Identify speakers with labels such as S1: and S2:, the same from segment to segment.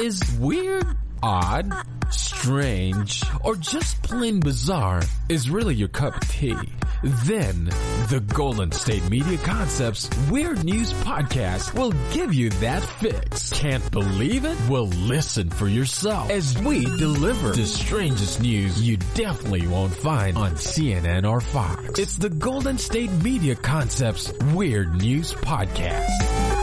S1: is weird, odd, strange, or just plain bizarre is really your cup of tea, then the Golden State Media Concepts Weird News Podcast will give you that fix. Can't believe it? Well, listen for yourself as we deliver the strangest news you definitely won't find on CNN or Fox. It's the Golden State Media Concepts Weird News Podcast.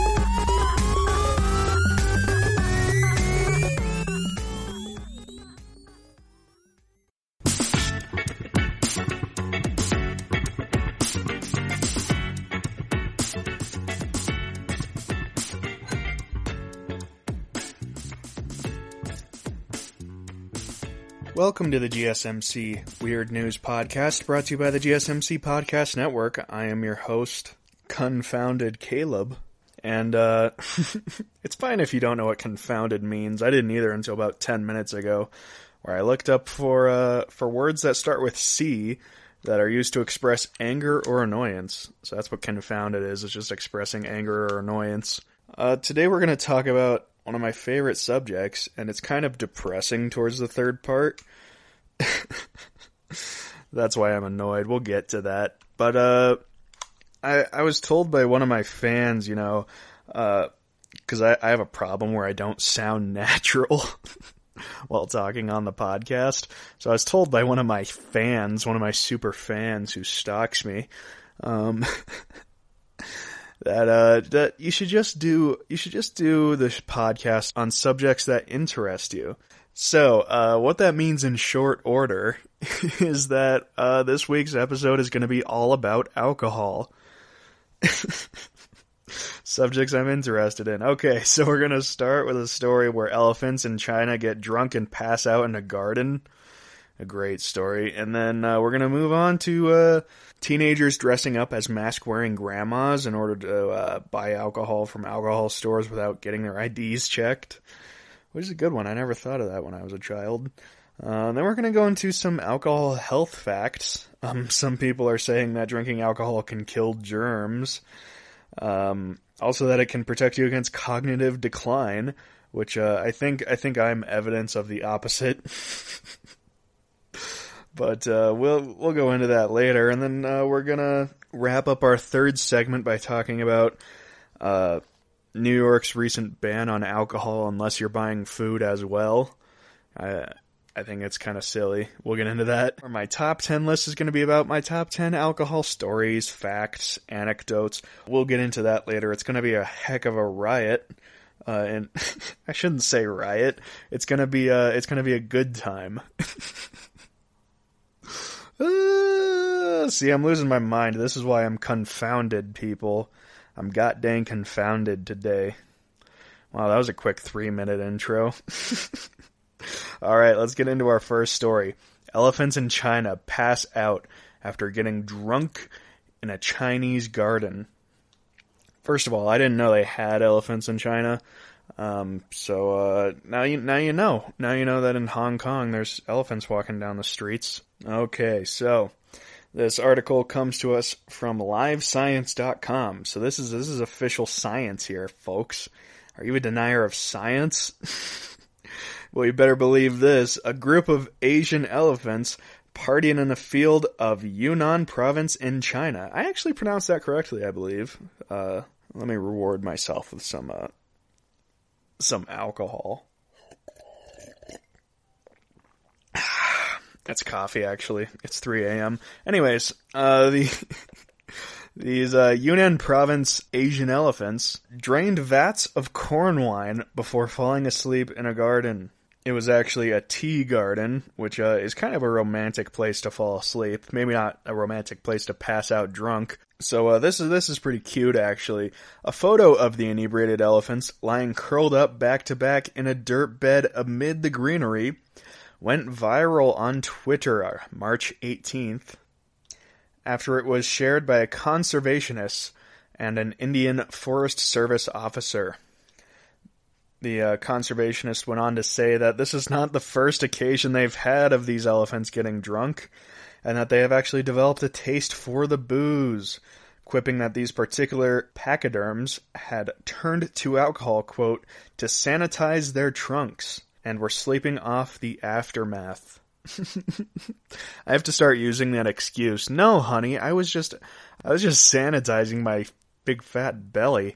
S2: Welcome to the GSMC Weird News Podcast, brought to you by the GSMC Podcast Network. I am your host, Confounded Caleb, and it's fine if you don't know what confounded means. I didn't either until about 10 minutes ago, where I looked up for words that start with C that are used to express anger or annoyance. So that's what confounded is. It's just expressing anger or annoyance. Today we're going to talk about one of my favorite subjects, and it's kind of depressing towards the third part. That's why I'm annoyed. We'll get to that. But I was told by one of my fans, because I have a problem where I don't sound natural while talking on the podcast. So I was told by one of my fans, one of my super fans who stalks me, that you should just do this podcast on subjects that interest you. So, what that means in short order is that this week's episode is going to be all about alcohol. Subjects I'm interested in. Okay, so we're going to start with a story where elephants in China get drunk and pass out in a garden. A great story. And then we're going to move on to teenagers dressing up as mask-wearing grandmas in order to buy alcohol from alcohol stores without getting their IDs checked. Which is a good one. I never thought of that when I was a child. Then we're going to go into some alcohol health facts. Some people are saying that drinking alcohol can kill germs. Also that it can protect you against cognitive decline, which I think I'm evidence of the opposite. But we'll go into that later, and then we're gonna wrap up our third segment by talking about New York's recent ban on alcohol unless you're buying food as well. I think it's kind of silly. We'll get into that. My top 10 list is going to be about my top 10 alcohol stories, facts, anecdotes. We'll get into that later. It's going to be a heck of a riot. And I shouldn't say riot. It's going to be a good time. See, I'm losing my mind. This is why I'm confounded, people. I'm goddamn confounded today. Wow, that was a quick 3-minute intro. Alright, let's get into our first story. Elephants in China pass out after getting drunk in a Chinese garden. First of all, I didn't know they had elephants in China. So now you know. Now you know that in Hong Kong there's elephants walking down the streets. Okay, so this article comes to us from livescience.com. So this is official science here, folks. Are you a denier of science? Well, you better believe this. A group of Asian elephants partying in a field of Yunnan province in China. I actually pronounced that correctly, I believe. Let me reward myself with some alcohol. That's coffee, actually. It's 3 a.m. Anyways, these Yunnan province Asian elephants drained vats of corn wine before falling asleep in a garden. It was actually a tea garden, which is kind of a romantic place to fall asleep. Maybe not a romantic place to pass out drunk. So this is pretty cute, actually. A photo of the inebriated elephants lying curled up back to back in a dirt bed amid the greenery went viral on Twitter March 18th after it was shared by a conservationist and an Indian Forest Service officer. The conservationist went on to say that this is not the first occasion they've had of these elephants getting drunk, and that they have actually developed a taste for the booze. quipping that these particular pachyderms had turned to alcohol, quote, to sanitize their trunks, and were sleeping off the aftermath. I have to start using that excuse. No, honey, I was just sanitizing my big fat belly.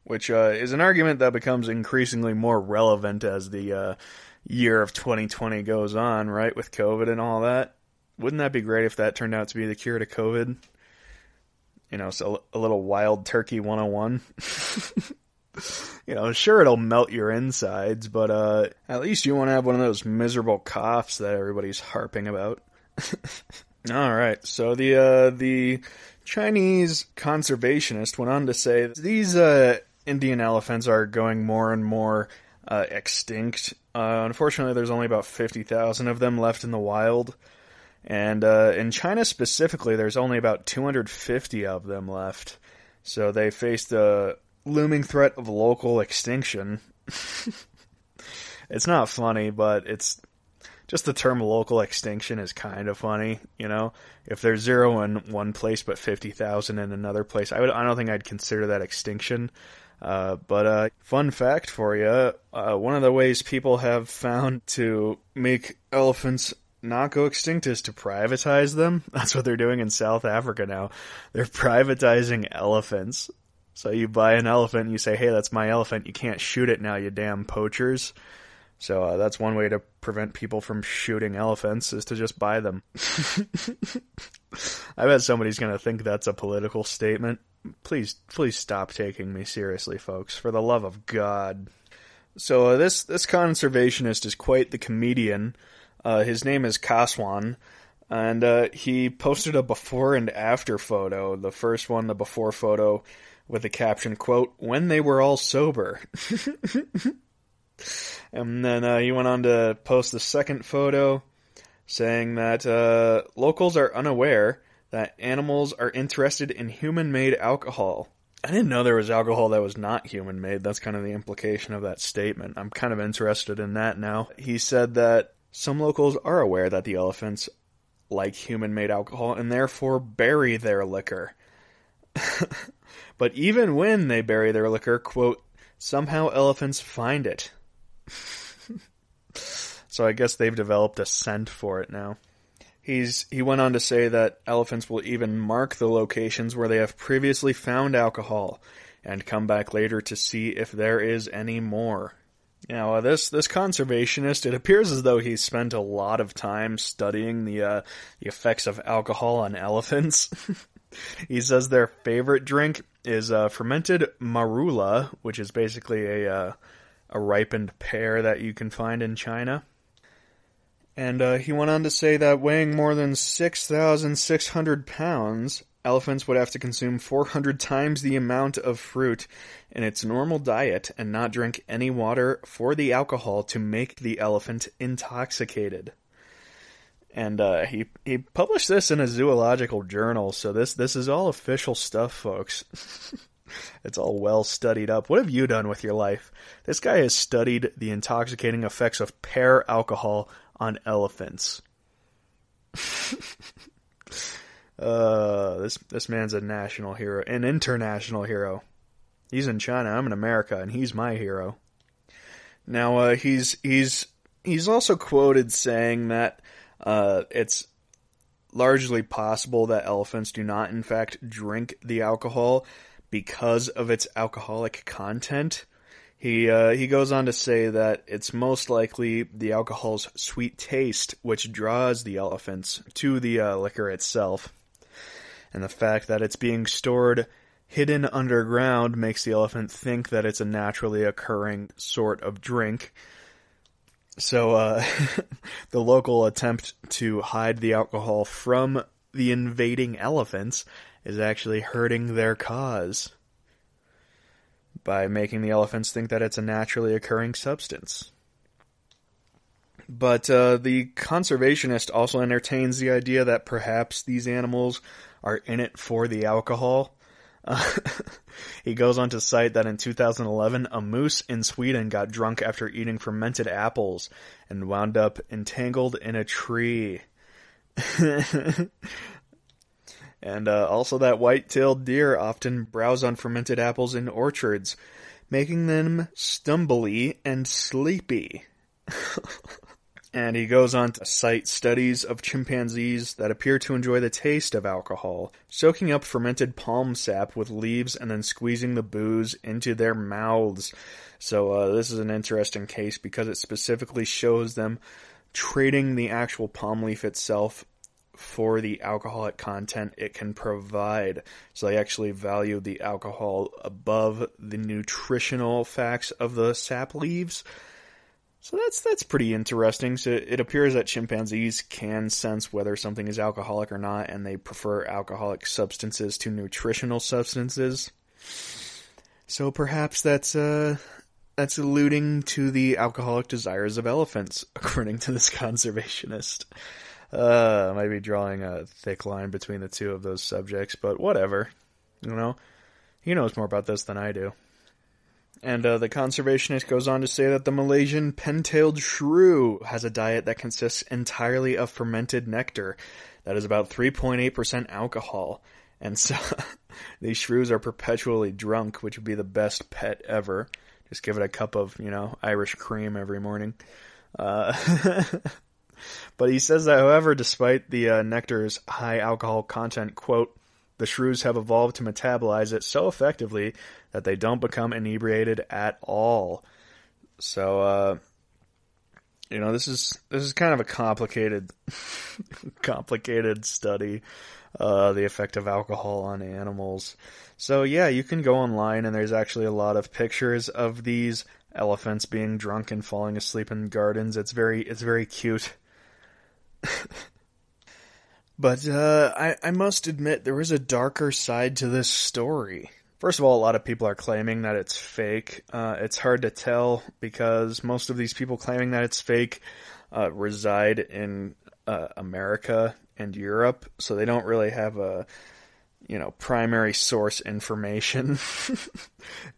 S2: Which is an argument that becomes increasingly more relevant as the year of 2020 goes on, right, with COVID and all that. Wouldn't that be great if that turned out to be the cure to COVID? You know, so a little wild turkey 101. You know, sure, it'll melt your insides, but at least you won't have one of those miserable coughs that everybody's harping about. All right, so the Chinese conservationist went on to say these Indian elephants are going more and more extinct. Unfortunately, there's only about 50,000 of them left in the wild. And in China specifically, there's only about 250 of them left. So they face the looming threat of local extinction. It's not funny, but it's just the term local extinction is kind of funny, you know? If there's 0 in one place but 50,000 in another place, I don't think I'd consider that extinction. But fun fact for you, one of the ways people have found to make elephants not go extinct is to privatize them. That's what they're doing in South Africa now. They're privatizing elephants. So you buy an elephant and you say, hey, that's my elephant. You can't shoot it now, you damn poachers. So that's one way to prevent people from shooting elephants is to just buy them. I bet somebody's going to think that's a political statement. Please stop taking me seriously, folks, for the love of God. So this conservationist is quite the comedian. His name is Kaswan, and he posted a before and after photo. The first one, the before photo, with the caption, quote, when they were all sober. And then he went on to post the second photo, saying that locals are unaware that animals are interested in human-made alcohol. I didn't know there was alcohol that was not human-made. That's kind of the implication of that statement. I'm kind of interested in that now. He said that some locals are aware that the elephants like human-made alcohol and therefore bury their liquor. But even when they bury their liquor, quote, somehow elephants find it. So I guess they've developed a scent for it now. He went on to say that elephants will even mark the locations where they have previously found alcohol and come back later to see if there is any more. Now, this conservationist, it appears as though he's spent a lot of time studying the effects of alcohol on elephants. He says their favorite drink is fermented marula, which is basically a ripened pear that you can find in China. And he went on to say that weighing more than 6,600 pounds, elephants would have to consume 400 times the amount of fruit in its normal diet and not drink any water for the alcohol to make the elephant intoxicated. And he published this in a zoological journal, so this is all official stuff, folks. It's all well studied up. What have you done with your life? This guy has studied the intoxicating effects of pear alcohol on elephants. This man's a national hero, an international hero. He's in China, I'm in America, and he's my hero. Now, he's also quoted saying that it's largely possible that elephants do not, in fact, drink the alcohol because of its alcoholic content. He goes on to say that it's most likely the alcohol's sweet taste which draws the elephants to the liquor itself. And the fact that it's being stored hidden underground makes the elephant think that it's a naturally occurring sort of drink. So the local attempt to hide the alcohol from the invading elephants is actually hurting their cause by making the elephants think that it's a naturally occurring substance. But the conservationist also entertains the idea that perhaps these animals are in it for the alcohol. He goes on to cite that in 2011, a moose in Sweden got drunk after eating fermented apples and wound up entangled in a tree. And also that white-tailed deer often browse on fermented apples in orchards, making them stumbly and sleepy. And he goes on to cite studies of chimpanzees that appear to enjoy the taste of alcohol, soaking up fermented palm sap with leaves and then squeezing the booze into their mouths. So this is an interesting case because it specifically shows them trading the actual palm leaf itself for the alcoholic content it can provide. So they actually value the alcohol above the nutritional facts of the sap leaves. So that's pretty interesting. So it appears that chimpanzees can sense whether something is alcoholic or not, and they prefer alcoholic substances to nutritional substances. So perhaps that's alluding to the alcoholic desires of elephants, according to this conservationist. I might be drawing a thick line between the two of those subjects, but whatever. You know, he knows more about this than I do. And the conservationist goes on to say that the Malaysian pen-tailed shrew has a diet that consists entirely of fermented nectar that is about 3.8% alcohol. And so these shrews are perpetually drunk, which would be the best pet ever. Just give it a cup of, Irish cream every morning. But he says that, however, despite the nectar's high alcohol content, quote, the shrews have evolved to metabolize it so effectively that they don't become inebriated at all. So, this is kind of a complicated study, the effect of alcohol on animals. So yeah, you can go online and there's actually a lot of pictures of these elephants being drunk and falling asleep in gardens. It's very cute. But I must admit, there is a darker side to this story. First of all, a lot of people are claiming that it's fake. It's hard to tell because most of these people claiming that it's fake reside in America and Europe, so they don't really have a primary source information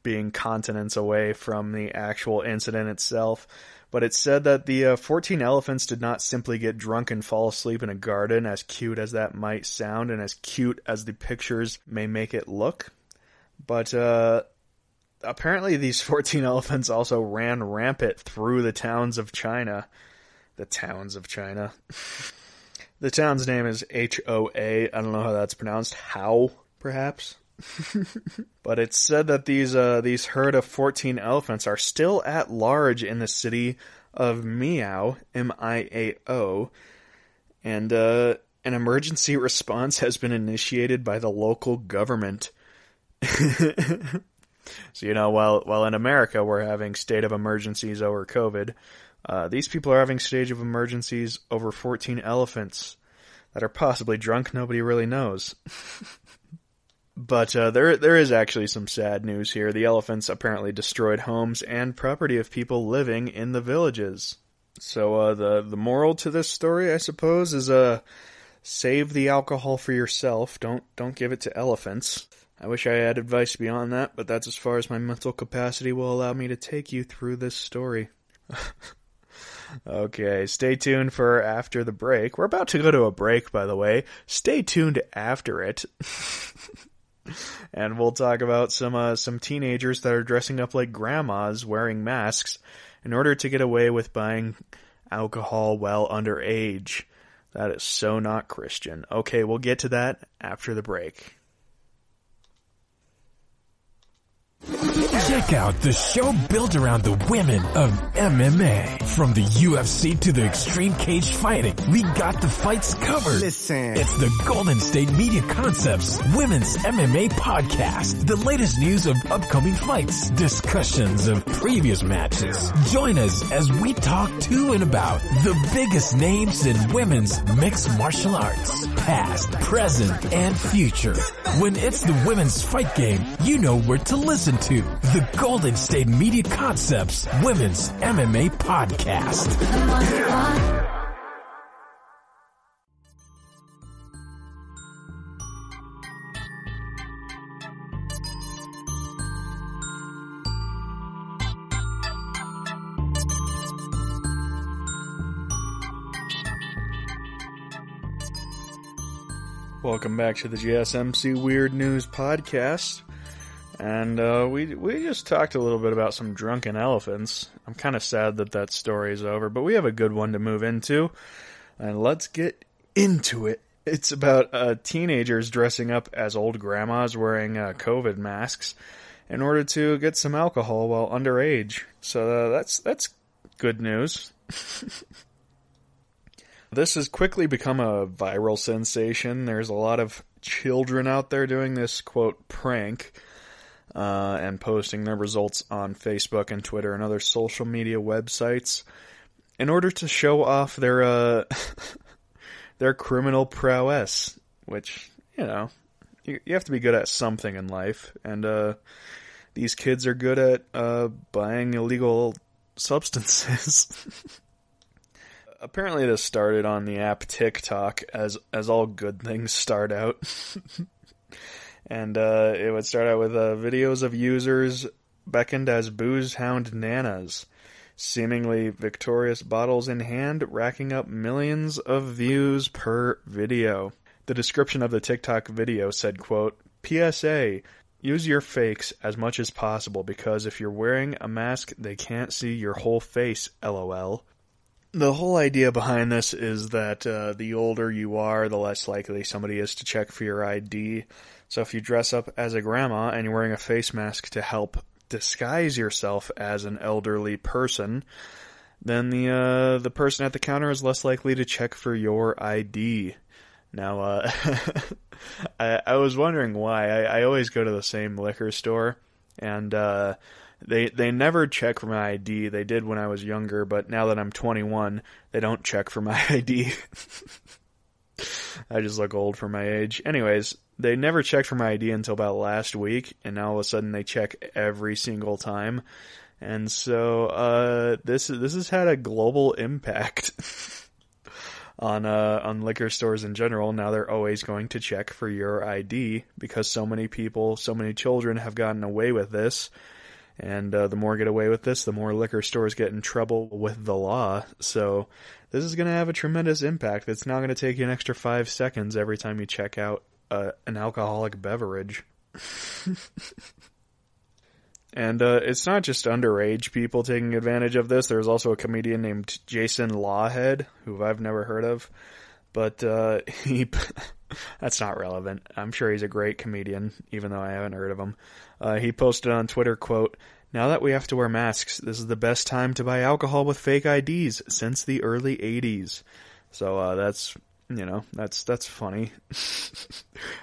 S2: being continents away from the actual incident itself. But it said that the 14 elephants did not simply get drunk and fall asleep in a garden, as cute as that might sound and as cute as the pictures may make it look. But apparently these 14 elephants also ran rampant through the towns of China. The towns of China. The town's name is Hoa. I don't know how that's pronounced. How, perhaps? But it's said that these herd of 14 elephants are still at large in the city of Miao, Miao, and an emergency response has been initiated by the local government. So, while in America we're having state of emergencies over COVID, these people are having state of emergencies over 14 elephants that are possibly drunk. Nobody really knows. But there is actually some sad news here. The elephants apparently destroyed homes and property of people living in the villages. So the moral to this story, I suppose, is save the alcohol for yourself. Don't give it to elephants. I wish I had advice beyond that, but that's as far as my mental capacity will allow me to take you through this story. Okay, stay tuned for after the break. We're about to go to a break, by the way. Stay tuned after it. And we'll talk about some teenagers that are dressing up like grandmas wearing masks in order to get away with buying alcohol while underage. That is so not Christian. Okay, we'll get to that after the break.
S1: Check out the show built around the women of MMA. From the UFC to the extreme cage fighting, we got the fights covered.
S3: Listen.
S1: It's the Golden State Media Concepts Women's MMA Podcast. The latest news of upcoming fights, discussions of previous matches. Join us as we talk to and about the biggest names in women's mixed martial arts. Past, present, and future. When it's the women's fight game, you know where to listen to. The Golden State Media Concepts Women's MMA Podcast.
S2: Welcome back to the GSMC Weird News Podcast. And we just talked a little bit about some drunken elephants. I'm kind of sad that story is over, but we have a good one to move into. And let's get into it. It's about teenagers dressing up as old grandmas wearing COVID masks in order to get some alcohol while underage. So that's good news. This has quickly become a viral sensation. There's a lot of children out there doing this, quote, prank, and posting their results on Facebook and Twitter and other social media websites in order to show off their their criminal prowess, which, you know, you have to be good at something in life, and these kids are good at buying illegal substances. Apparently this started on the app TikTok, as all good things start out. And it would start out with videos of users beckoned as booze hound nanas, seemingly victorious bottles in hand, racking up millions of views per video. The description of the TikTok video said, quote, PSA, use your fakes as much as possible because if you're wearing a mask, they can't see your whole face, LOL. The whole idea behind this is that the older you are, the less likely somebody is to check for your ID. So if you dress up as a grandma and you're wearing a face mask to help disguise yourself as an elderly person, then the person at the counter is less likely to check for your ID. Now, I was wondering why. I always go to the same liquor store, and They never check for my ID. They did when I was younger, but now that I'm 21, they don't check for my ID. I just look old for my age. Anyways, they never checked for my ID until about last week, and now all of a sudden they check every single time. And so this has had a global impact on liquor stores in general. Now they're always going to check for your ID because so many people, so many children have gotten away with this. And the more get away with this, the more liquor stores get in trouble with the law. So this is going to have a tremendous impact. It's not going to take you an extra 5 seconds every time you check out an alcoholic beverage. And it's not just underage people taking advantage of this. There's also a comedian named Jason Lawhead, who I've never heard of. But that's not relevant. I'm sure he's a great comedian, even though I haven't heard of him. He posted on Twitter, quote, now that we have to wear masks, this is the best time to buy alcohol with fake IDs since the early 80s. So that's funny.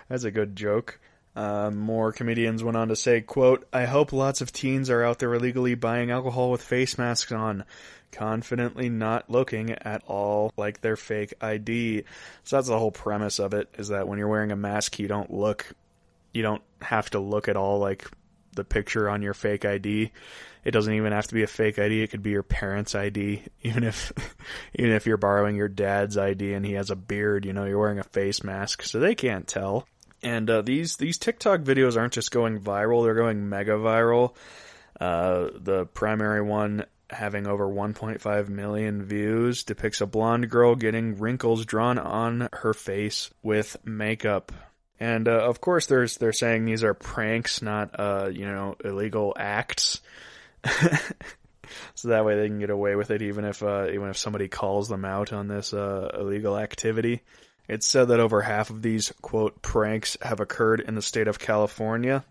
S2: That's a good joke. More comedians went on to say, quote, I hope lots of teens are out there illegally buying alcohol with face masks on, confidently not looking at all like their fake ID. So that's the whole premise of it, is that when you're wearing a mask, you don't have to look at all like the picture on your fake ID. It doesn't even have to be a fake ID. It could be your parents' ID. Even if you're borrowing your dad's ID and he has a beard, you're wearing a face mask, so they can't tell. And these TikTok videos aren't just going viral, they're going mega viral. The primary one, having over 1.5 million views, depicts a blonde girl getting wrinkles drawn on her face with makeup. And of course they're saying these are pranks, not illegal acts. So that way they can get away with it even if somebody calls them out on this illegal activity. It's said that over half of these, quote, pranks have occurred in the state of California.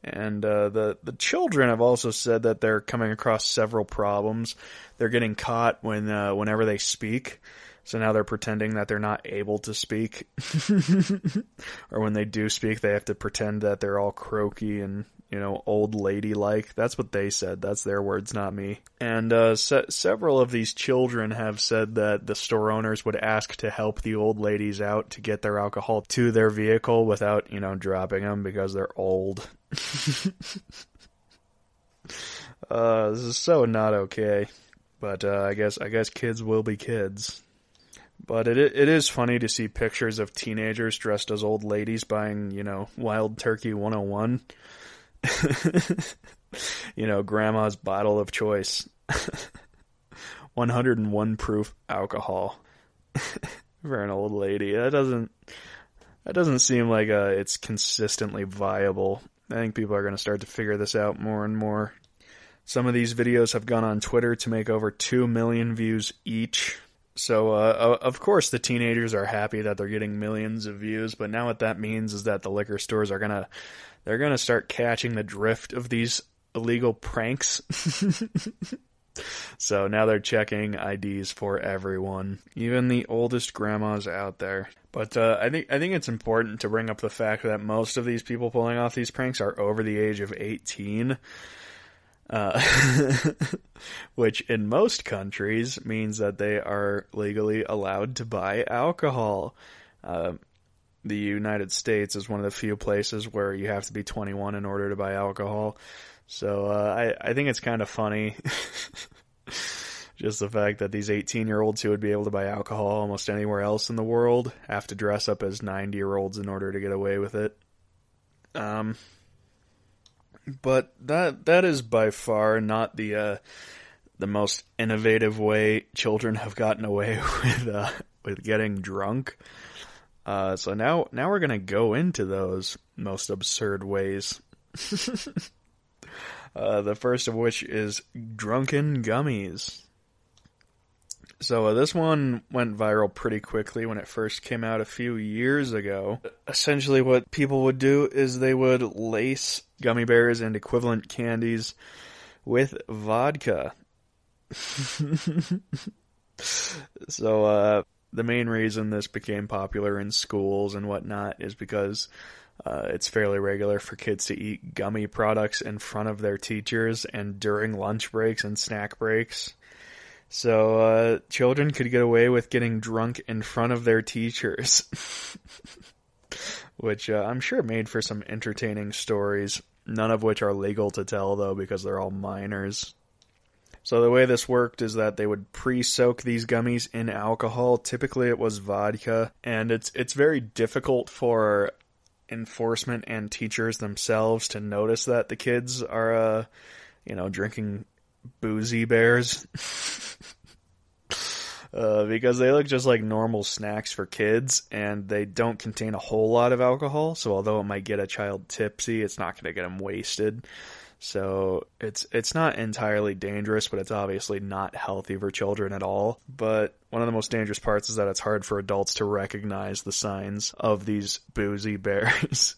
S2: And the children have also said that they're coming across several problems. They're getting caught whenever they speak. So now they're pretending that they're not able to speak. Or when they do speak, they have to pretend that they're all croaky and, old lady-like. That's what they said. That's their words, not me. And several of these children have said that the store owners would ask to help the old ladies out to get their alcohol to their vehicle without, dropping them because they're old. This is so not okay. But I guess kids will be kids. But it is funny to see pictures of teenagers dressed as old ladies buying, Wild Turkey 101. Grandma's bottle of choice. 101 proof alcohol. For an old lady. That That doesn't seem like it's consistently viable. I think people are going to start to figure this out more and more. Some of these videos have gone on Twitter to make over 2 million views each. So, of course, the teenagers are happy that they're getting millions of views, but now what that means is that the liquor stores are they're gonna start catching the drift of these illegal pranks. So now they're checking IDs for everyone, even the oldest grandmas out there. But I think it's important to bring up the fact that most of these people pulling off these pranks are over the age of 18. Which in most countries means that they are legally allowed to buy alcohol. The United States is one of the few places where you have to be 21 in order to buy alcohol. So I think it's kind of funny, just the fact that these 18-year-olds who would be able to buy alcohol almost anywhere else in the world have to dress up as 90-year-olds in order to get away with it. But that is by far not the most innovative way children have gotten away with getting drunk. So now we're gonna go into those most absurd ways. The first of which is drunken gummies. So this one went viral pretty quickly when it first came out a few years ago. Essentially what people would do is they would lace gummy bears and equivalent candies with vodka. So the main reason this became popular in schools and whatnot is because it's fairly regular for kids to eat gummy products in front of their teachers and during lunch breaks and snack breaks. So children could get away with getting drunk in front of their teachers, which I'm sure made for some entertaining stories, none of which are legal to tell, though, because they're all minors. So the way this worked is that they would pre-soak these gummies in alcohol. Typically it was vodka, and it's very difficult for enforcement and teachers themselves to notice that the kids are, drinking boozy bears. Because they look just like normal snacks for kids, and they don't contain a whole lot of alcohol, so although it might get a child tipsy, it's not going to get them wasted. So it's not entirely dangerous, but it's obviously not healthy for children at all. But one of the most dangerous parts is that it's hard for adults to recognize the signs of these boozy bears.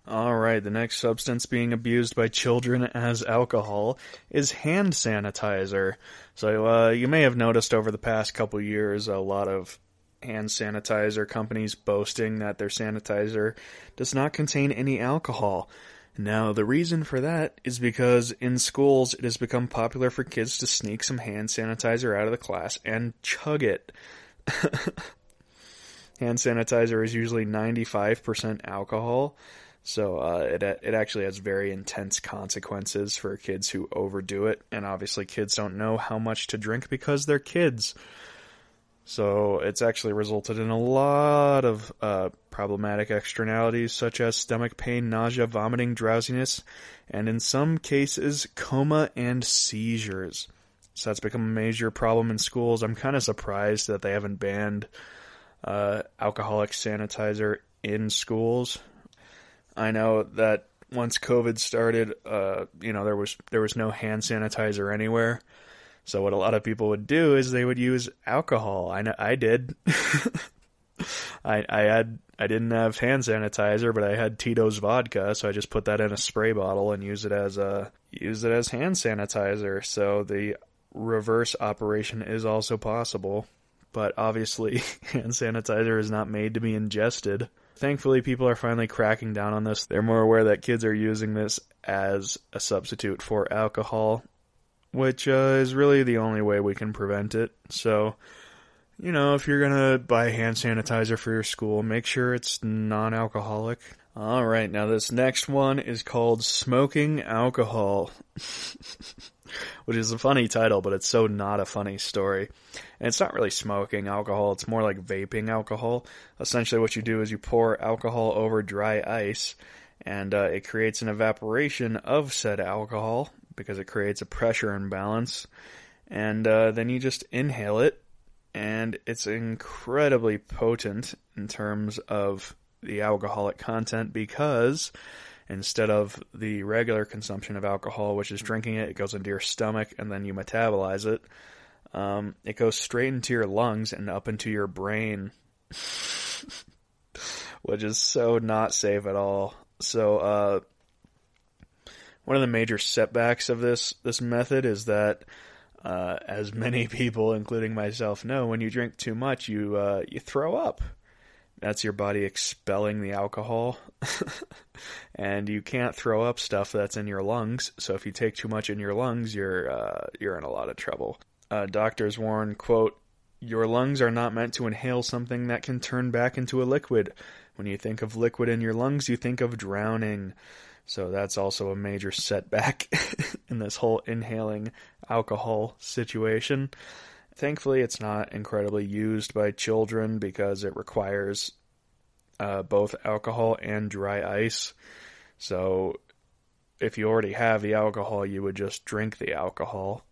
S2: Alright, the next substance being abused by children as alcohol is hand sanitizer. So you may have noticed over the past couple years a lot of hand sanitizer companies boasting that their sanitizer does not contain any alcohol. Now, the reason for that is because in schools it has become popular for kids to sneak some hand sanitizer out of the class and chug it. Hand sanitizer is usually 95% alcohol. So it actually has very intense consequences for kids who overdo it, and obviously kids don't know how much to drink because they're kids. So it's actually resulted in a lot of problematic externalities such as stomach pain, nausea, vomiting, drowsiness, and in some cases coma and seizures. So that's become a major problem in schools. I'm kind of surprised that they haven't banned alcoholic sanitizer in schools. I know that once COVID started, there was no hand sanitizer anywhere. So what a lot of people would do is they would use alcohol. I did. I didn't have hand sanitizer, but I had Tito's vodka, so I just put that in a spray bottle and use it as hand sanitizer. So the reverse operation is also possible, but obviously hand sanitizer is not made to be ingested. Thankfully, people are finally cracking down on this. They're more aware that kids are using this as a substitute for alcohol, which is really the only way we can prevent it. So, if you're gonna buy hand sanitizer for your school, make sure it's non-alcoholic. Alright, now this next one is called Smoking Alcohol. Which is a funny title, but it's so not a funny story. And it's not really smoking alcohol, it's more like vaping alcohol. Essentially what you do is you pour alcohol over dry ice, and it creates an evaporation of said alcohol, because it creates a pressure imbalance, and then you just inhale it, and it's incredibly potent in terms of the alcoholic content because instead of the regular consumption of alcohol, which is drinking it, it goes into your stomach and then you metabolize it. It goes straight into your lungs and up into your brain, which is so not safe at all. So, one of the major setbacks of this method is that, as many people, including myself, know, when you drink too much, you throw up. That's your body expelling the alcohol. And you can't throw up stuff that's in your lungs. So if you take too much in your lungs, you're in a lot of trouble. Doctors warn, quote, "Your lungs are not meant to inhale something that can turn back into a liquid. When you think of liquid in your lungs, you think of drowning." So that's also a major setback in this whole inhaling alcohol situation. Thankfully, it's not incredibly used by children because it requires both alcohol and dry ice. So if you already have the alcohol, you would just drink the alcohol.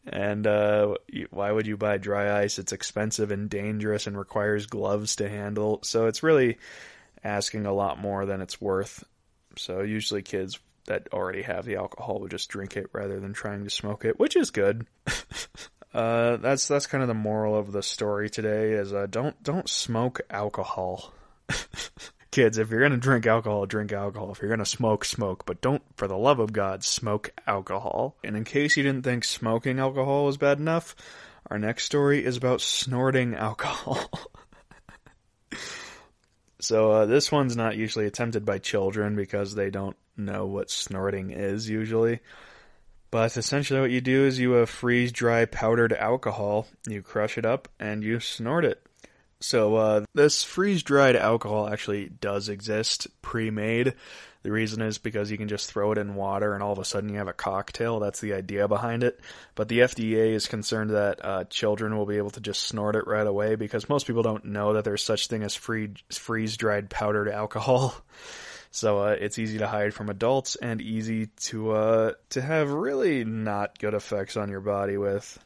S2: And why would you buy dry ice? It's expensive and dangerous and requires gloves to handle. So it's really asking a lot more than it's worth. So usually kids that already have the alcohol would just drink it rather than trying to smoke it, which is good. That's kind of the moral of the story today is don't smoke alcohol. Kids, if you're going to drink alcohol, drink alcohol. If you're going to smoke, smoke. But don't, for the love of God, smoke alcohol. And in case you didn't think smoking alcohol was bad enough, our next story is about snorting alcohol. So this one's not usually attempted by children because they don't know what snorting is usually. But essentially what you do is you freeze dry powdered alcohol, you crush it up, and you snort it. So this freeze-dried alcohol actually does exist pre-made. The reason is because you can just throw it in water and all of a sudden you have a cocktail. That's the idea behind it. But the FDA is concerned that children will be able to just snort it right away because most people don't know that there's such thing as freeze-dried powdered alcohol. So it's easy to hide from adults and easy to have really not good effects on your body with.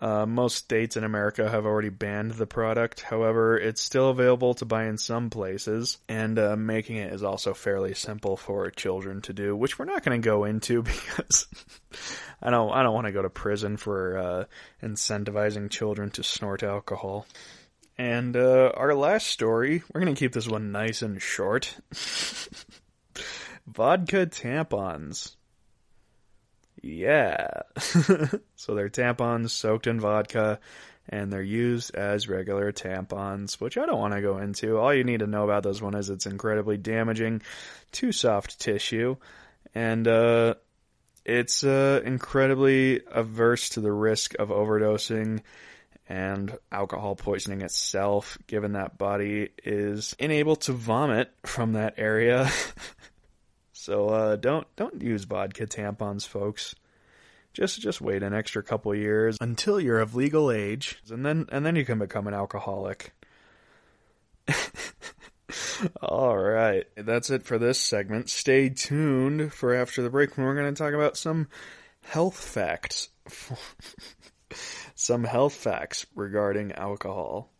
S2: Most states in America have already banned the product. However, it's still available to buy in some places, and making it is also fairly simple for children to do, which we're not going to go into because I don't want to go to prison for incentivizing children to snort alcohol. And our last story, we're going to keep this one nice and short. Vodka tampons. Yeah. So they're tampons soaked in vodka, and they're used as regular tampons, which I don't want to go into. All you need to know about this one is it's incredibly damaging to soft tissue, and it's incredibly averse to the risk of overdosing and alcohol poisoning itself, given that body is unable to vomit from that area. So don't use vodka tampons, folks. Just wait an extra couple years until you're of legal age, and then you can become an alcoholic. All right, that's it for this segment. Stay tuned for after the break when we're going to talk about some health facts. Some health facts regarding alcohol.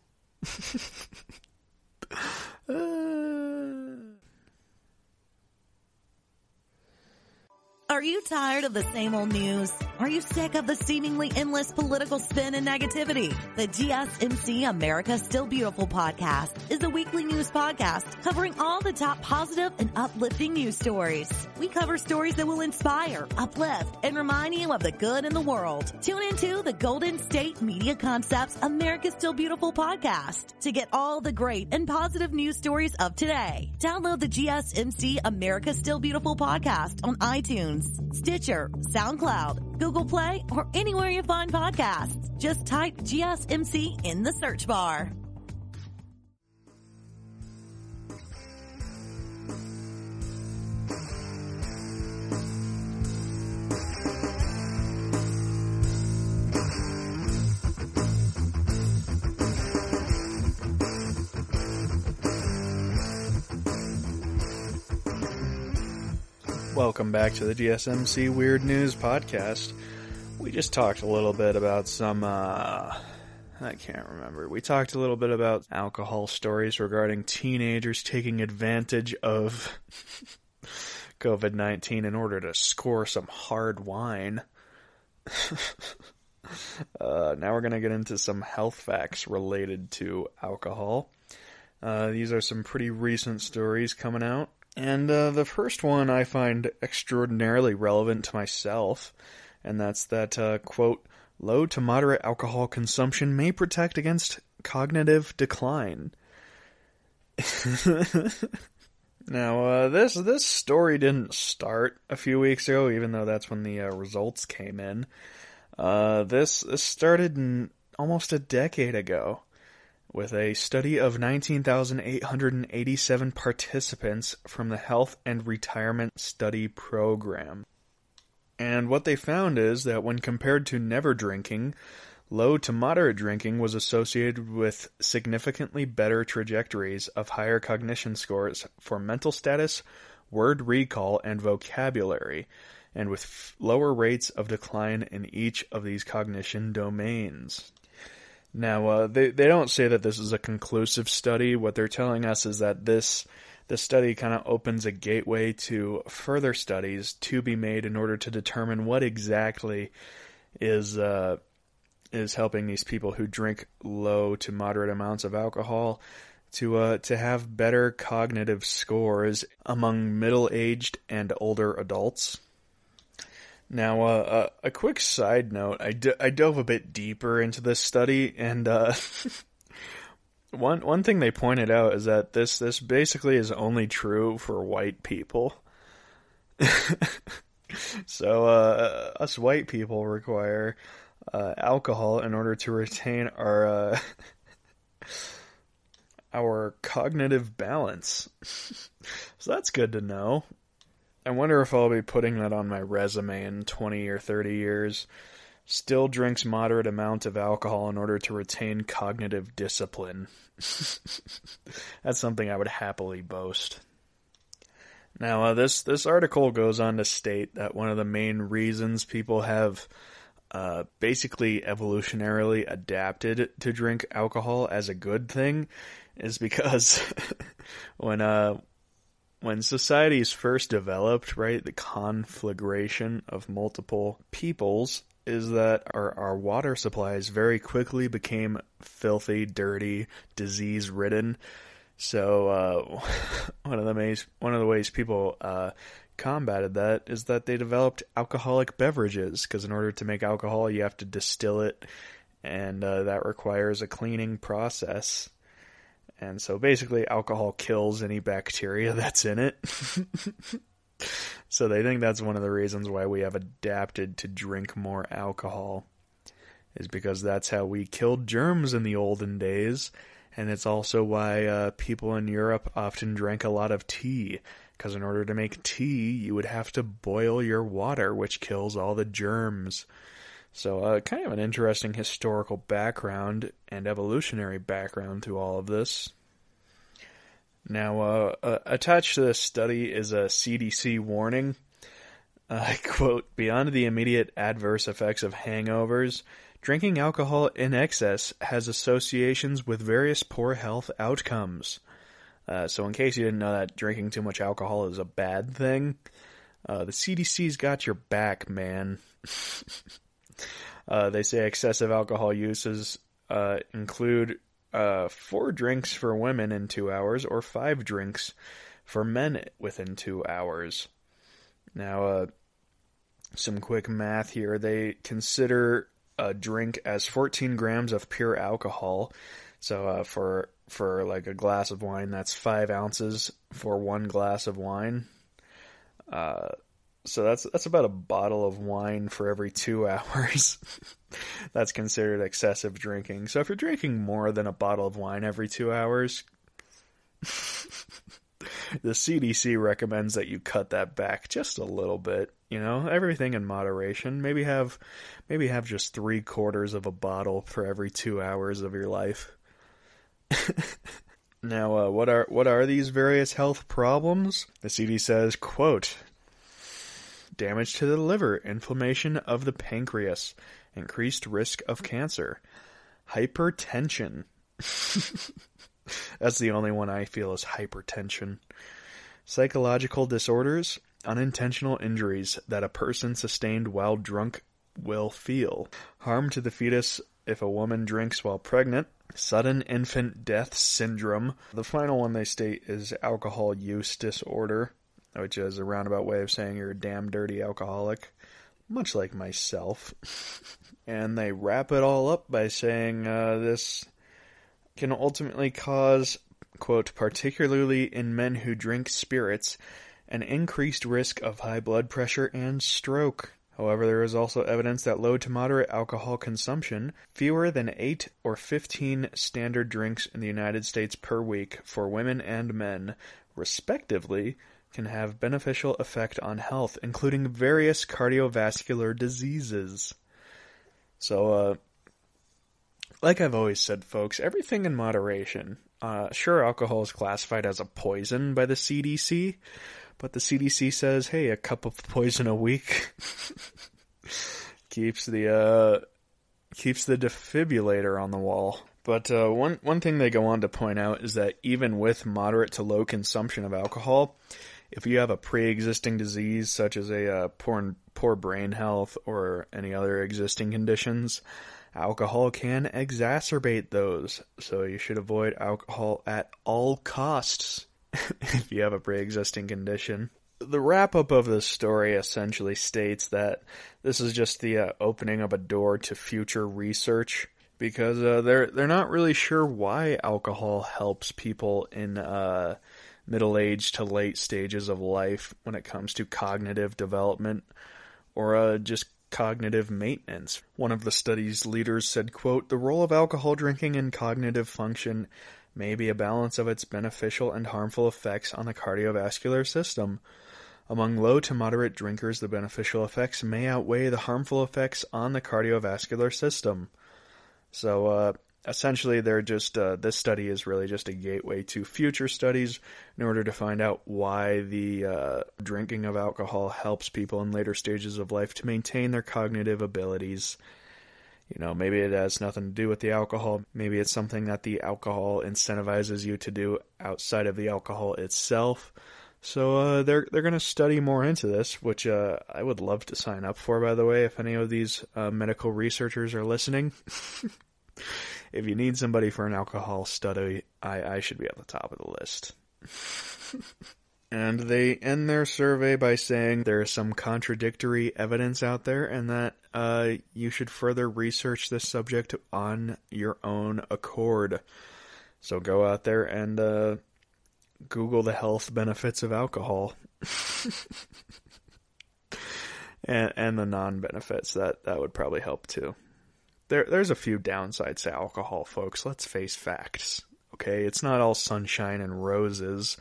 S3: Are you tired of the same old news? Are you sick of the seemingly endless political spin and negativity? The GSMC America Still Beautiful podcast is a weekly news podcast covering all the top positive and uplifting news stories. We cover stories that will inspire, uplift, and remind you of the good in the world. Tune into the Golden State Media Concepts America Still Beautiful podcast to get all the great and positive news stories of today. Download the GSMC America Still Beautiful podcast on iTunes, Stitcher, SoundCloud, Google Play, or anywhere you find podcasts. Just type GSMC in the search bar.
S2: Welcome back to the GSMC Weird News Podcast. We just talked a little bit about some I can't remember. We talked a little bit about alcohol stories regarding teenagers taking advantage of COVID-19 in order to score some hard wine. Now we're going to get into some health facts related to alcohol. These are some pretty recent stories coming out. And the first one I find extraordinarily relevant to myself, and that's that, quote, low to moderate alcohol consumption may protect against cognitive decline. Now, this story didn't start a few weeks ago, even though that's when the results came in. This started almost a decade ago with a study of 19,887 participants from the Health and Retirement Study Program. And what they found is that when compared to never drinking, low to moderate drinking was associated with significantly better trajectories of higher cognition scores for mental status, word recall, and vocabulary, and with lower rates of decline in each of these cognition domains. Now, they don't say that this is a conclusive study. What they're telling us is that this study kind of opens a gateway to further studies to be made in order to determine what exactly is helping these people who drink low to moderate amounts of alcohol to have better cognitive scores among middle-aged and older adults. Now, a quick side note, I dove a bit deeper into this study, and one thing they pointed out is that this basically is only true for white people. So, us white people require alcohol in order to retain our cognitive balance. So that's good to know. I wonder if I'll be putting that on my resume in 20 or 30 years. Still drinks moderate amount of alcohol in order to retain cognitive discipline. That's something I would happily boast. Now, this article goes on to state that one of the main reasons people have basically evolutionarily adapted to drink alcohol as a good thing is because when societies first developed, right, the conflagration of multiple peoples is that our water supplies very quickly became filthy, dirty, disease-ridden. So one of the ways people combated that is that they developed alcoholic beverages, because in order to make alcohol, you have to distill it, and that requires a cleaning process. And so basically alcohol kills any bacteria that's in it. So they think that's one of the reasons why we have adapted to drink more alcohol, is because that's how we killed germs in the olden days. And it's also why people in Europe often drank a lot of tea, because in order to make tea, you would have to boil your water, which kills all the germs. So kind of an interesting historical background and evolutionary background to all of this. Now, attached to this study is a CDC warning. I quote, beyond the immediate adverse effects of hangovers, drinking alcohol in excess has associations with various poor health outcomes. So in case you didn't know that drinking too much alcohol is a bad thing, the CDC's got your back, man. They say excessive alcohol uses include 4 drinks for women in 2 hours or 5 drinks for men within 2 hours. Now, some quick math here. They consider a drink as 14 grams of pure alcohol. So for like a glass of wine, that's 5 ounces for 1 glass of wine. So that's about a bottle of wine for every 2 hours. That's considered excessive drinking. So if you're drinking more than a bottle of wine every 2 hours, the CDC recommends that you cut that back just a little bit. You know, everything in moderation. Maybe have just 3/4 of a bottle for every 2 hours of your life. Now, what are these various health problems? The CDC says, quote, damage to the liver, inflammation of the pancreas, increased risk of cancer, Hypertension. That's the only one I feel is hypertension. Psychological disorders, unintentional injuries that a person sustained while drunk will feel. Harm to the fetus if a woman drinks while pregnant. Sudden infant death syndrome. The final one they state is alcohol use disorder, which is a roundabout way of saying you're a damn dirty alcoholic, much like myself. And they wrap it all up by saying this can ultimately cause, quote, particularly in men who drink spirits, an increased risk of high blood pressure and stroke. However, there is also evidence that low to moderate alcohol consumption, fewer than 8 or 15 standard drinks in the United States per week for women and men, respectively, can have beneficial effect on health, including various cardiovascular diseases. So, like I've always said, folks, everything in moderation. Sure, alcohol is classified as a poison by the CDC, but the CDC says, hey, a cup of poison a week keeps the defibrillator on the wall. But one thing they go on to point out is that even with moderate to low consumption of alcohol, if you have a pre-existing disease such as a poor brain health or any other existing conditions, alcohol can exacerbate those. So you should avoid alcohol at all costs if you have a pre-existing condition. The wrap-up of this story essentially states that this is just the opening of a door to future research, because they're not really sure why alcohol helps people in middle-aged to late stages of life when it comes to cognitive development or just cognitive maintenance. One of the study's leaders said, quote, "The role of alcohol drinking in cognitive function may be a balance of its beneficial and harmful effects on the cardiovascular system. Among low to moderate drinkers, the beneficial effects may outweigh the harmful effects on the cardiovascular system." So, essentially, they're just this study is really just a gateway to future studies in order to find out why the drinking of alcohol helps people in later stages of life to maintain their cognitive abilities. You know, maybe it has nothing to do with the alcohol. Maybe it's something that the alcohol incentivizes you to do outside of the alcohol itself. So they're going to study more into this, which I would love to sign up for, by the way, if any of these medical researchers are listening. If you need somebody for an alcohol study, I should be at the top of the list. And they end their survey by saying there is some contradictory evidence out there and that you should further research this subject on your own accord. So go out there and Google the health benefits of alcohol. and the non-benefits. That would probably help too. There's a few downsides to alcohol, folks. Let's face facts. Okay, it's not all sunshine and roses.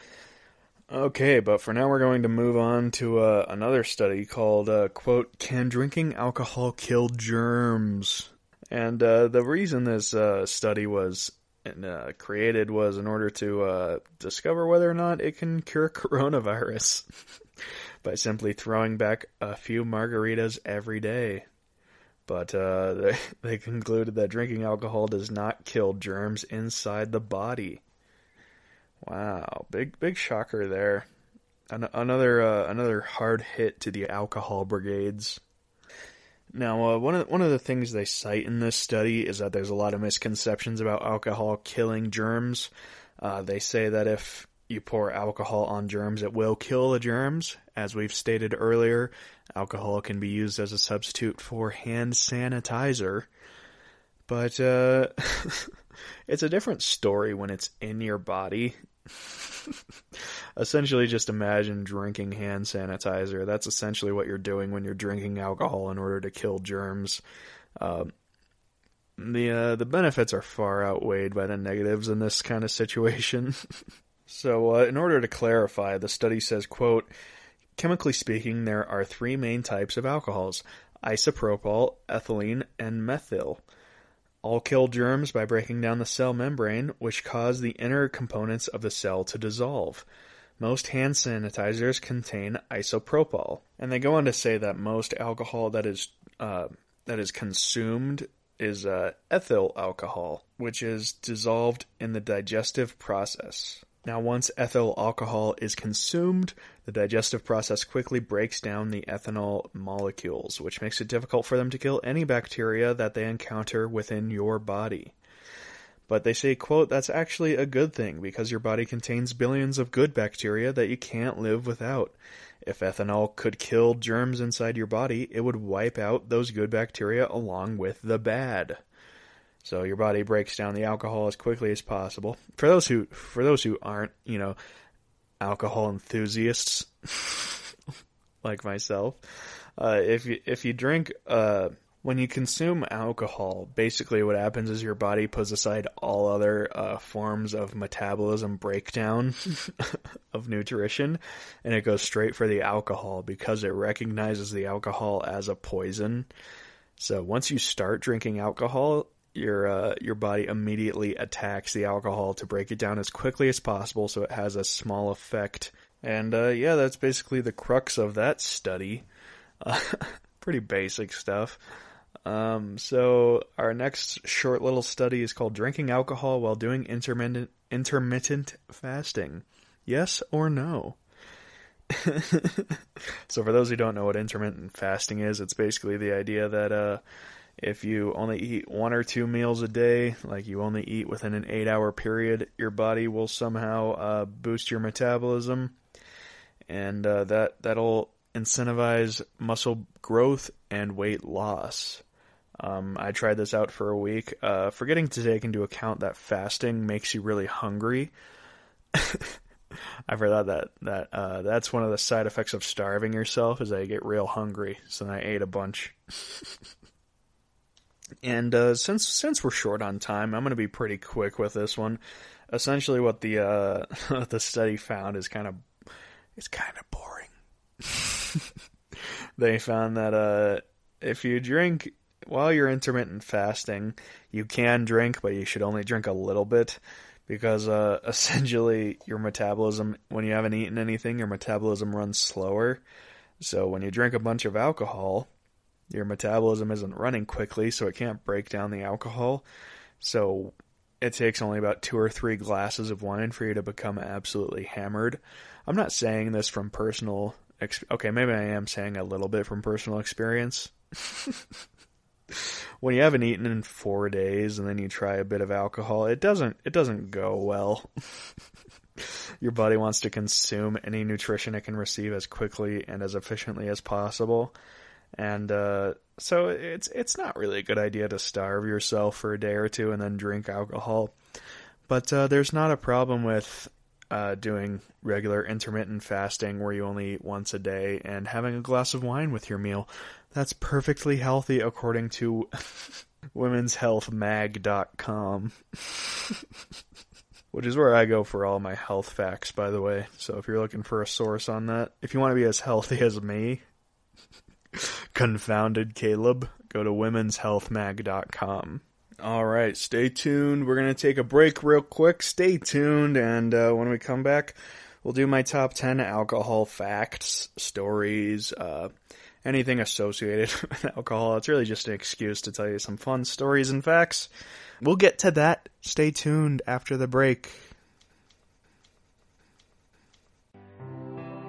S2: Okay, but for now we're going to move on to another study called, quote, "Can drinking alcohol kill germs?" And the reason this study was created was in order to discover whether or not it can cure coronavirus by simply throwing back a few margaritas every day. But they concluded that drinking alcohol does not kill germs inside the body. Wow, big shocker there. Another hard hit to the alcohol brigades. Now, one of the things they cite in this study is that there's a lot of misconceptions about alcohol killing germs. They say that if you pour alcohol on germs, it will kill the germs. As we've stated earlier, alcohol can be used as a substitute for hand sanitizer. But it's a different story when it's in your body. Essentially, just imagine drinking hand sanitizer. That's essentially what you're doing when you're drinking alcohol in order to kill germs. The benefits are far outweighed by the negatives in this kind of situation. So, in order to clarify, the study says, quote, "Chemically speaking, there are three main types of alcohols: isopropyl, ethylene, and methyl. All kill germs by breaking down the cell membrane, which cause the inner components of the cell to dissolve. Most hand sanitizers contain isopropyl." And they go on to say that most alcohol that is consumed is ethyl alcohol, which is dissolved in the digestive process. Now, once ethyl alcohol is consumed, the digestive process quickly breaks down the ethanol molecules, which makes it difficult for them to kill any bacteria that they encounter within your body. But they say, quote, that's actually a good thing because your body contains billions of good bacteria that you can't live without. If ethanol could kill germs inside your body, it would wipe out those good bacteria along with the bad. So your body breaks down the alcohol as quickly as possible. For those who aren't, alcohol enthusiasts like myself, if you drink, when you consume alcohol, basically what happens is your body puts aside all other forms of metabolism breakdown of nutrition, and it goes straight for the alcohol because it recognizes the alcohol as a poison. So once you start drinking alcohol, your body immediately attacks the alcohol to break it down as quickly as possible so it has a small effect. And that's basically the crux of that study. Pretty basic stuff. So our next short little study is called Drinking Alcohol While Doing Intermittent Fasting. Yes or no? So for those who don't know what intermittent fasting is, it's basically the idea that if you only eat 1 or 2 meals a day, like you only eat within an 8-hour period, your body will somehow boost your metabolism, and that'll incentivize muscle growth and weight loss. I tried this out for a week, forgetting to take into account that fasting makes you really hungry. I forgot that's one of the side effects of starving yourself, is that you get real hungry. So then I ate a bunch. And since we're short on time, I'm going to be pretty quick with this one. Essentially, what the study found is kind of boring. They found that if you drink while you're intermittent fasting, you can drink, but you should only drink a little bit, because essentially your metabolism, when you haven't eaten anything, your metabolism runs slower. So when you drink a bunch of alcohol, your metabolism isn't running quickly, so it can't break down the alcohol. So it takes only about 2 or 3 glasses of wine for you to become absolutely hammered. I'm not saying this from personal... Okay, maybe I am saying a little bit from personal experience. When you haven't eaten in 4 days and then you try a bit of alcohol, it doesn't go well. Your body wants to consume any nutrition it can receive as quickly and as efficiently as possible. And so it's not really a good idea to starve yourself for a day or two and then drink alcohol. But there's not a problem with doing regular intermittent fasting where you only eat once a day and having a glass of wine with your meal. That's perfectly healthy according to womenshealthmag.com. Which is where I go for all my health facts, by the way. So if you're looking for a source on that, if you want to be as healthy as me, confounded Caleb, go to womenshealthmag.com. Alright, stay tuned. We're going to take a break real quick. Stay tuned, and when we come back, we'll do my top 10 alcohol facts, stories, anything associated with alcohol. It's really just an excuse to tell you some fun stories and facts. We'll get to that. Stay tuned after the break.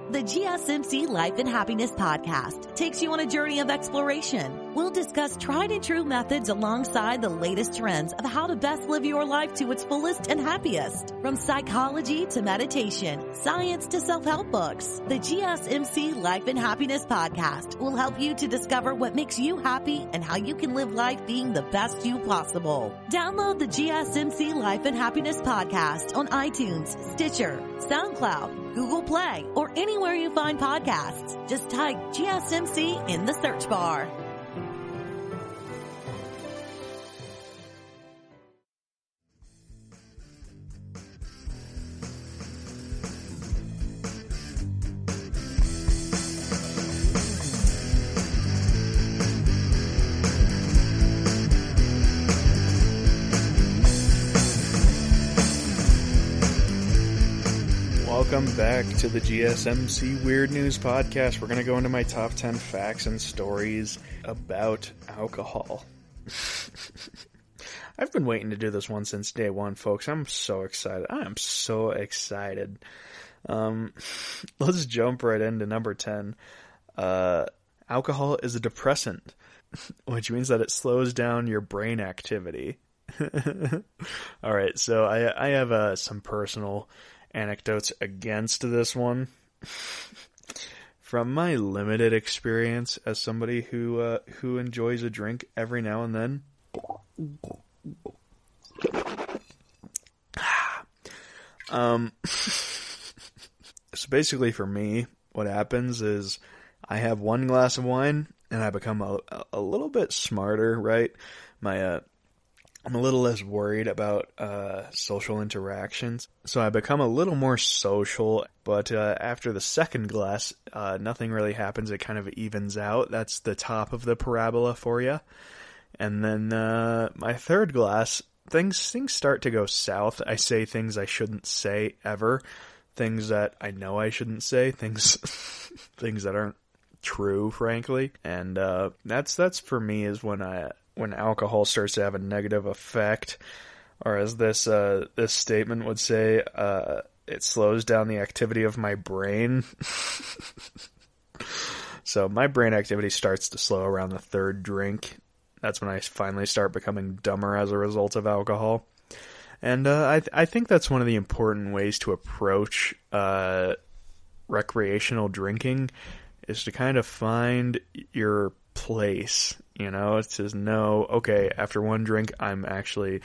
S3: The GSMC Life and Happiness podcast takes you on a journey of exploration. We'll discuss tried and true methods alongside the latest trends of how to best live your life to its fullest and happiest. From psychology to meditation, science to self-help books, the GSMC Life and Happiness podcast will help you to discover what makes you happy and how you can live life being the best you possible. Download the GSMC Life and Happiness podcast on iTunes, Stitcher, SoundCloud, Google Play, or anywhere you find podcasts. Just type GSMC in the search bar.
S2: Welcome back to the GSMC Weird News Podcast. We're going to go into my top 10 facts and stories about alcohol. I've been waiting to do this one since day one, folks. I'm so excited. I am so excited. Let's jump right into number 10. Alcohol is a depressant, which means that it slows down your brain activity. All right, so I have some personal anecdotes against this one. From my limited experience as somebody who enjoys a drink every now and then. So basically for me, what happens is I have one glass of wine and I become a little bit smarter, right? I'm a little less worried about social interactions, so I become a little more social, but after the second glass, nothing really happens. It kind of evens out. That's the top of the parabola for you. And then my third glass, things start to go south. I say things I shouldn't say ever, things that I know I shouldn't say, things that aren't true, frankly. And that's for me is when alcohol starts to have a negative effect, or as this statement would say, it slows down the activity of my brain. So my brain activity starts to slow around the third drink. That's when I finally start becoming dumber as a result of alcohol. And I think that's one of the important ways to approach recreational drinking, is to kind of find your place. It's just know, okay, after one drink, I'm actually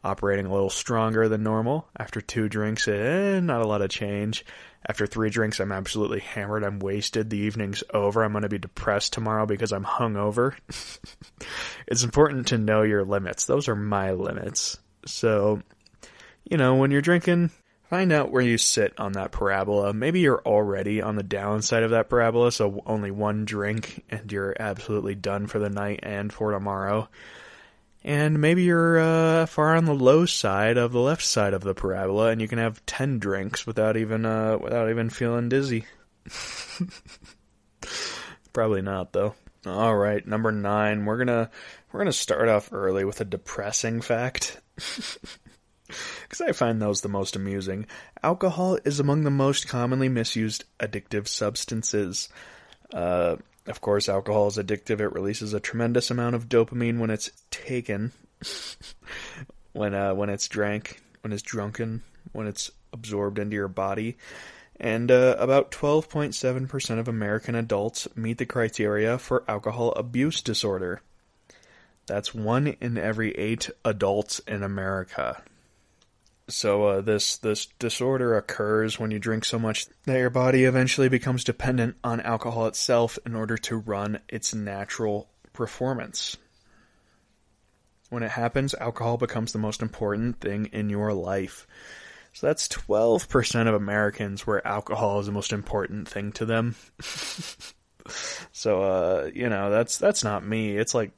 S2: operating a little stronger than normal. After 2 drinks, not a lot of change. After 3 drinks, I'm absolutely hammered. I'm wasted. The evening's over. I'm going to be depressed tomorrow because I'm hungover. It's important to know your limits. Those are my limits. So, when you're drinking, find out where you sit on that parabola. Maybe you're already on the downside of that parabola, so only 1 drink and you're absolutely done for the night and for tomorrow. And maybe you're far on the low side of the left side of the parabola, and you can have 10 drinks without even feeling dizzy. Probably not, though. All right, number 9. We're gonna start off early with a depressing fact. Because I find those the most amusing. Alcohol is among the most commonly misused addictive substances. Of course, alcohol is addictive. It releases a tremendous amount of dopamine when it's taken, when it's drank, when it's drunken, when it's absorbed into your body. And about 12.7% of American adults meet the criteria for alcohol abuse disorder. That's 1 in every 8 adults in America. So this disorder occurs when you drink so much that your body eventually becomes dependent on alcohol itself in order to run its natural performance. When it happens, alcohol becomes the most important thing in your life. So that's 12% of Americans where alcohol is the most important thing to them. So that's not me. It's like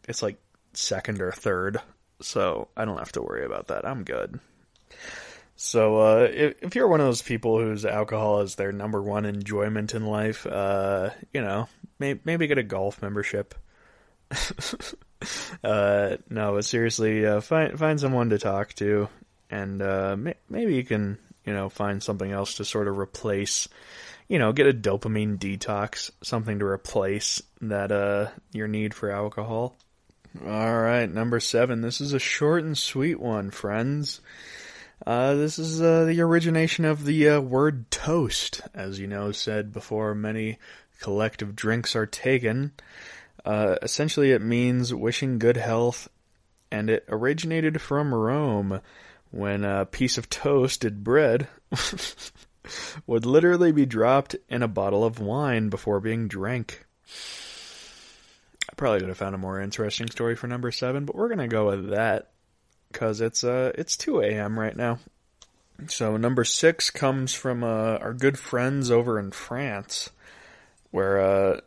S2: second or third. So I don't have to worry about that. I'm good. So, if you're one of those people whose alcohol is their number one enjoyment in life, maybe get a golf membership. No, but seriously, find someone to talk to, and maybe you can, find something else to sort of replace, get a dopamine detox, something to replace that your need for alcohol. All right, number 7. This is a short and sweet one, friends. This is the origination of the word toast, as said before many collective drinks are taken. Essentially it means wishing good health, and it originated from Rome, when a piece of toasted bread would literally be dropped in a bottle of wine before being drank. I probably could have found a more interesting story for number 7, but we're gonna go with that, because it's 2 a.m. right now. So number 6 comes from our good friends over in France, where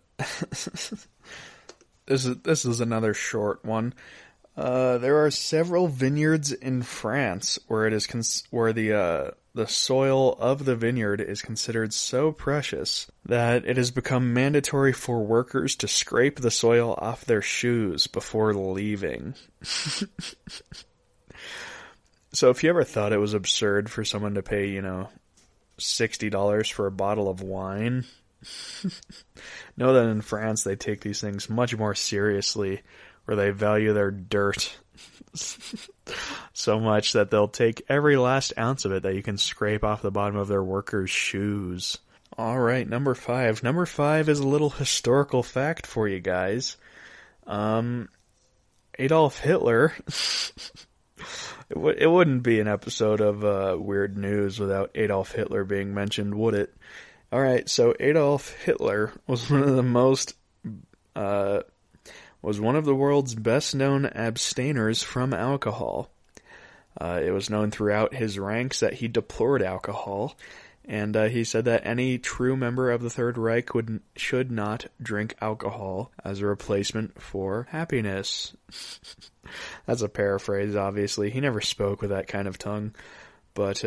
S2: this is another short one. There are several vineyards in France where the soil of the vineyard is considered so precious that it has become mandatory for workers to scrape the soil off their shoes before leaving. So if you ever thought it was absurd for someone to pay, $60 for a bottle of wine, know that in France they take these things much more seriously, where they value their dirt so much that they'll take every last ounce of it that you can scrape off the bottom of their workers' shoes. Alright, number 5. Number 5 is a little historical fact for you guys. Adolf Hitler... It wouldn't be an episode of Weird News without Adolf Hitler being mentioned, would it? Alright, so Adolf Hitler was one of the world's best-known abstainers from alcohol. It was known throughout his ranks that he deplored alcohol, and he said that any true member of the Third Reich should not drink alcohol as a replacement for happiness. That's a paraphrase, obviously. He never spoke with that kind of tongue, but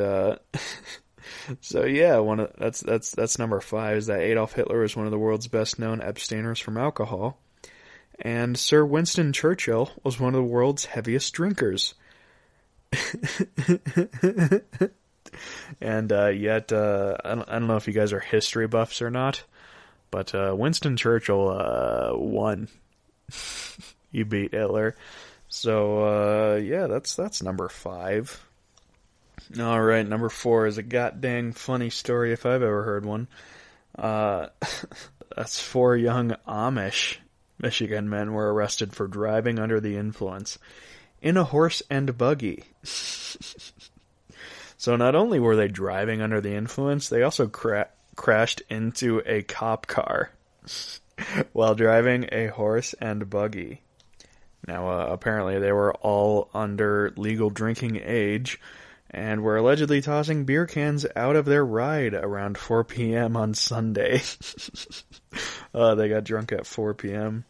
S2: so yeah, that's number 5. Is that Adolf Hitler is one of the world's best-known abstainers from alcohol, and Sir Winston Churchill was one of the world's heaviest drinkers. And yet, I don't know if you guys are history buffs or not, but Winston Churchill won. He beat Hitler. So yeah, that's number 5. Alright, number 4 is a goddamn funny story if I've ever heard one. That's 4 young Amish Michigan men were arrested for driving under the influence in a horse and buggy. So not only were they driving under the influence, they also crashed into a cop car while driving a horse and buggy. Now, apparently they were all under legal drinking age and were allegedly tossing beer cans out of their ride around 4 p.m. on Sunday. They got drunk at 4 p.m.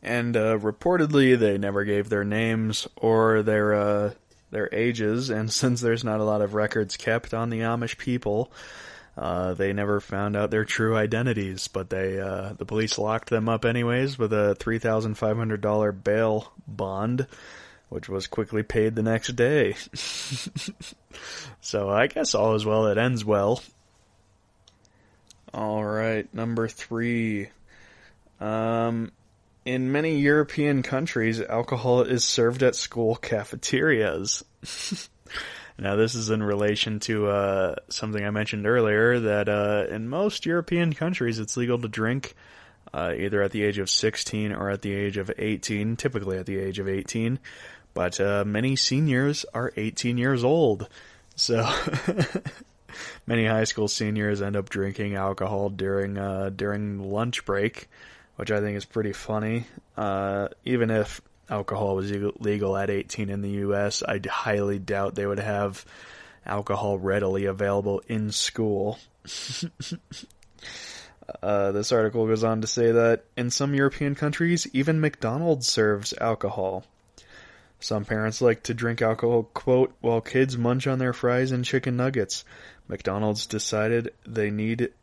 S2: And reportedly they never gave their names or their ages, and since there's not a lot of records kept on the Amish people, they never found out their true identities, but the police locked them up anyways with a $3,500 bail bond, which was quickly paid the next day. So I guess all is well that ends well. Alright, number 3. In many European countries, alcohol is served at school cafeterias. Now, this is in relation to something I mentioned earlier, that in most European countries, it's legal to drink either at the age of 16 or at the age of 18, typically at the age of 18. But many seniors are 18 years old. So many high school seniors end up drinking alcohol during lunch break, which I think is pretty funny. Even if alcohol was legal at 18 in the U.S., I highly doubt they would have alcohol readily available in school. This article goes on to say that in some European countries, even McDonald's serves alcohol. Some parents like to drink alcohol, quote, while kids munch on their fries and chicken nuggets. McDonald's decided they needed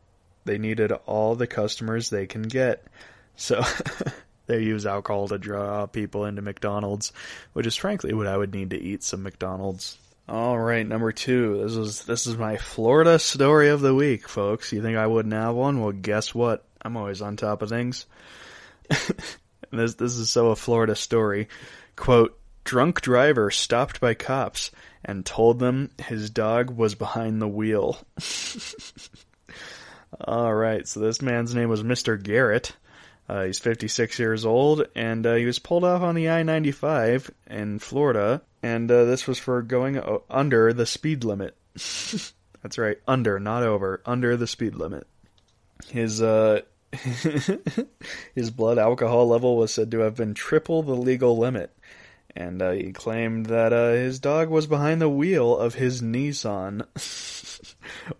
S2: all the customers they can get. So they use alcohol to draw people into McDonald's, which is frankly what I would need to eat some McDonald's. Alright, number 2. This is my Florida story of the week, folks. You think I wouldn't have one? Well, guess what? I'm always on top of things. This is so a Florida story. Quote, drunk driver stopped by cops and told them his dog was behind the wheel. Alright, so this man's name was Mr. Garrett. He's 56 years old, and he was pulled off on the I-95 in Florida, and this was for going under the speed limit. That's right, under, not over, under the speed limit. His his blood alcohol level was said to have been triple the legal limit, and he claimed that his dog was behind the wheel of his Nissan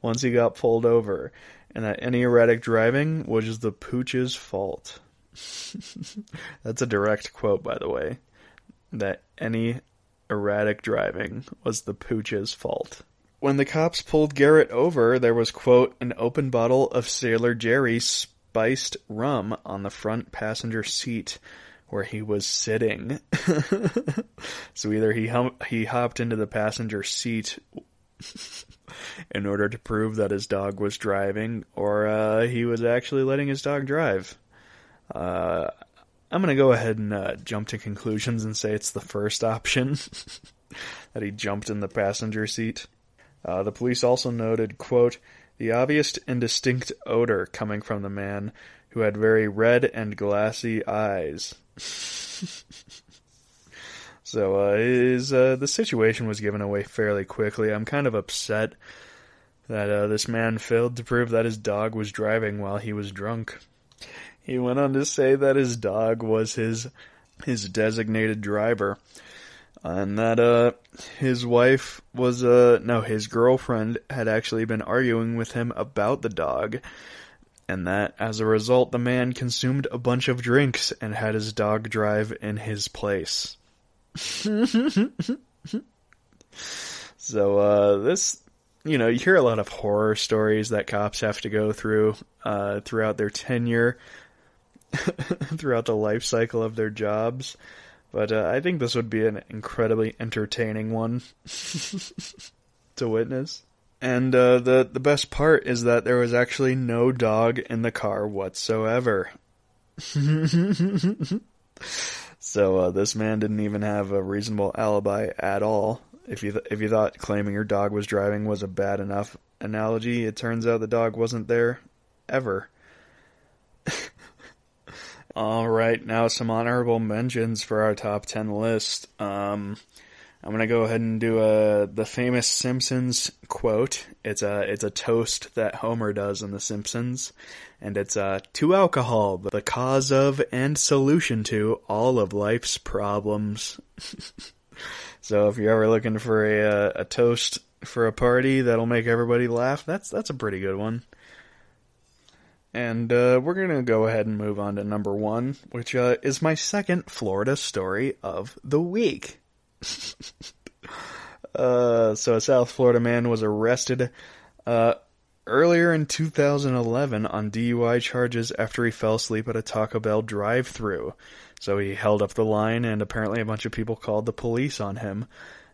S2: once he got pulled over, and that any erratic driving was the pooch's fault. That's a direct quote, by the way. That any erratic driving was the pooch's fault. When the cops pulled Garrett over, there was, quote, an open bottle of Sailor Jerry spiced rum on the front passenger seat, where he was sitting. So either he hopped into the passenger seat in order to prove that his dog was driving, or he was actually letting his dog drive. I'm going to go ahead and jump to conclusions and say it's the first option, that he jumped in the passenger seat. The police also noted, quote, the obvious and distinct odor coming from the man who had very red and glassy eyes. So the situation was given away fairly quickly. I'm kind of upset that this man failed to prove that his dog was driving while he was drunk. He went on to say that his dog was his designated driver, and that his wife was his girlfriend had actually been arguing with him about the dog, and that as a result the man consumed a bunch of drinks and had his dog drive in his place. So this, you hear a lot of horror stories that cops have to go through throughout their tenure, throughout the life cycle of their jobs. But I think this would be an incredibly entertaining one to witness. And the best part is that there was actually no dog in the car whatsoever. So this man didn't even have a reasonable alibi at all. If you thought claiming your dog was driving was a bad enough analogy, it turns out the dog wasn't there ever. All right, now some honorable mentions for our top 10 list. I'm gonna go ahead and do the famous Simpsons quote. It's a toast that Homer does in The Simpsons, and it's to alcohol, the cause of and solution to all of life's problems. So if you're ever looking for a toast for a party that'll make everybody laugh, that's a pretty good one. And we're going to go ahead and move on to number 1, which is my second Florida story of the week. So a South Florida man was arrested earlier in 2011 on DUI charges after he fell asleep at a Taco Bell drive-thru. So he held up the line, and apparently a bunch of people called the police on him.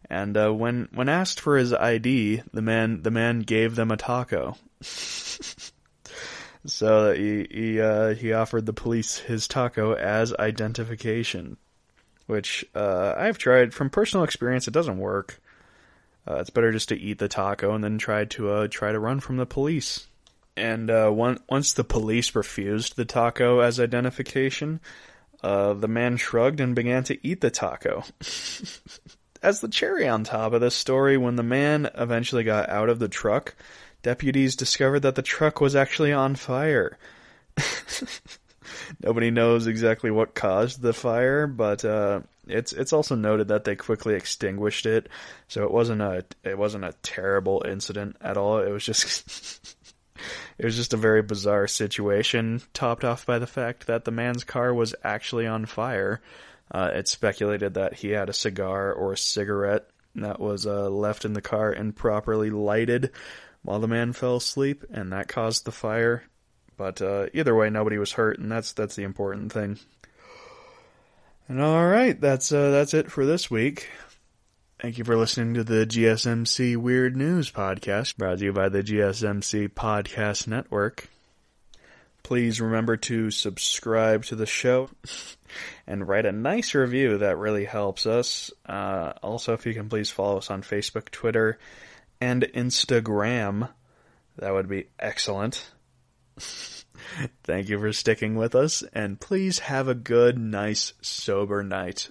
S2: And when asked for his ID, the man gave them a taco. So he offered the police his taco as identification, which I've tried. From personal experience, it doesn't work. It's better just to eat the taco and then try to run from the police. And once the police refused the taco as identification, the man shrugged and began to eat the taco. As the cherry on top of this story, when the man eventually got out of the truck, deputies discovered that the truck was actually on fire. Nobody knows exactly what caused the fire, but it's also noted that they quickly extinguished it. So it wasn't a terrible incident at all. It was just a very bizarre situation, topped off by the fact that the man's car was actually on fire. It's speculated that he had a cigar or a cigarette that was left in the car improperly lighted while the man fell asleep, and that caused the fire. But either way, nobody was hurt, and that's the important thing. And all right, that's it for this week. Thank you for listening to the GSMC Weird News Podcast, brought to you by the GSMC Podcast Network. Please remember to subscribe to the show and write a nice review. That really helps us. Also, if you can please follow us on Facebook, Twitter, and Instagram, that would be excellent. Thank you for sticking with us, and please have a good, nice, sober night.